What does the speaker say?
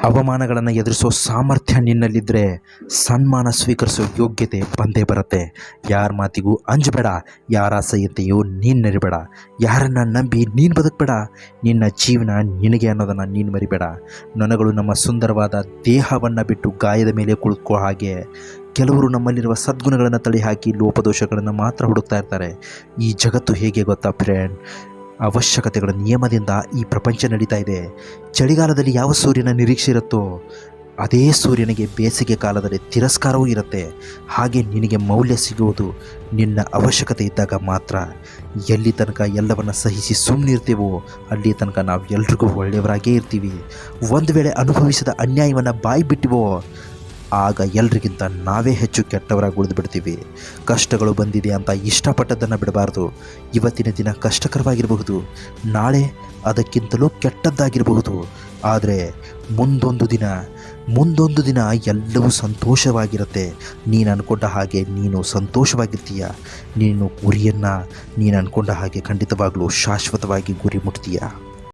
ಅವಮಾನಗಳನ್ನು ಎದುರಿಸೋ ಸಾಮರ್ಥ್ಯ ನಿನ್ನಲ್ಲಿದ್ದರೆ ಸನ್ಮಾನ ಸ್ವೀಕರಿಸೋ ಯೋಗ್ಯತೆ ಬಂದೇ ಬರುತ್ತೆ. ಯಾರ ಮಾತಿಗೂ ಅಂಜಬೇಡ, ಯಾರ ಅಸಹ್ಯತೆಯೂ ನೀನು ನೆರಿಬೇಡ, ಯಾರನ್ನು ನಂಬಿ ನೀನು ಬದುಕಬೇಡ. ನಿನ್ನ ಜೀವನ ನಿನಗೆ ಅನ್ನೋದನ್ನು ನೀನು ಮರಿಬೇಡ. ನೊಣಗಳು ನಮ್ಮ ಸುಂದರವಾದ ದೇಹವನ್ನು ಬಿಟ್ಟು ಗಾಯದ ಮೇಲೆ ಕುಳಿತುಕೋ ಹಾಗೆ ಕೆಲವರು ನಮ್ಮಲ್ಲಿರುವ ಸದ್ಗುಣಗಳನ್ನು ತಳ್ಳಿ ಹಾಕಿ ಲೋಪದೋಷಗಳನ್ನು ಮಾತ್ರ ಹುಡುಕ್ತಾ ಇರ್ತಾರೆ. ಈ ಜಗತ್ತು ಹೇಗೆ ಗೊತ್ತಾ ಫ್ರೆಂಡ್? ಅವಶ್ಯಕತೆಗಳ ನಿಯಮದಿಂದ ಈ ಪ್ರಪಂಚ ನಡೀತಾ ಇದೆ. ಚಳಿಗಾಲದಲ್ಲಿ ಯಾವ ಸೂರ್ಯನ ನಿರೀಕ್ಷೆ ಇರುತ್ತೋ ಅದೇ ಸೂರ್ಯನಿಗೆ ಬೇಸಿಗೆ ಕಾಲದಲ್ಲಿ ತಿರಸ್ಕಾರವೂ ಇರುತ್ತೆ. ಹಾಗೆ ನಿನಗೆ ಮೌಲ್ಯ ಸಿಗುವುದು ನಿನ್ನ ಅವಶ್ಯಕತೆ ಇದ್ದಾಗ ಮಾತ್ರ. ಎಲ್ಲಿ ತನಕ ಎಲ್ಲವನ್ನು ಸಹಿಸಿ ಸುಮ್ಮನಿರ್ತೀವೋ ಅಲ್ಲಿ ತನಕ ನಾವು ಎಲ್ರಿಗೂ ಒಳ್ಳೆಯವರಾಗೇ ಇರ್ತೀವಿ. ಒಂದು ವೇಳೆ ಅನುಭವಿಸಿದ ಅನ್ಯಾಯವನ್ನು ಬಾಯಿ ಬಿಟ್ಟಿವೋ ಆಗ ಎಲ್ರಿಗಿಂತ ನಾವೇ ಹೆಚ್ಚು ಕೆಟ್ಟವರಾಗಿ ಉಳಿದು ಬಿಡ್ತೀವಿ. ಕಷ್ಟಗಳು ಬಂದಿದೆ ಅಂತ ಇಷ್ಟಪಟ್ಟದ್ದನ್ನು ಬಿಡಬಾರ್ದು. ಇವತ್ತಿನ ದಿನ ಕಷ್ಟಕರವಾಗಿರಬಹುದು, ನಾಳೆ ಅದಕ್ಕಿಂತಲೂ ಕೆಟ್ಟದ್ದಾಗಿರಬಹುದು. ಆದರೆ ಮುಂದೊಂದು ದಿನ ಎಲ್ಲವೂ ಸಂತೋಷವಾಗಿರುತ್ತೆ. ನೀನು ಅಂದ್ಕೊಂಡ ಹಾಗೆ ನೀನು ಸಂತೋಷವಾಗಿರ್ತೀಯ. ನೀನು ಗುರಿಯನ್ನು ನೀನು ಅಂದ್ಕೊಂಡ ಹಾಗೆ ಖಂಡಿತವಾಗಲೂ ಶಾಶ್ವತವಾಗಿ ಗುರಿ ಮುಟ್ತೀಯ.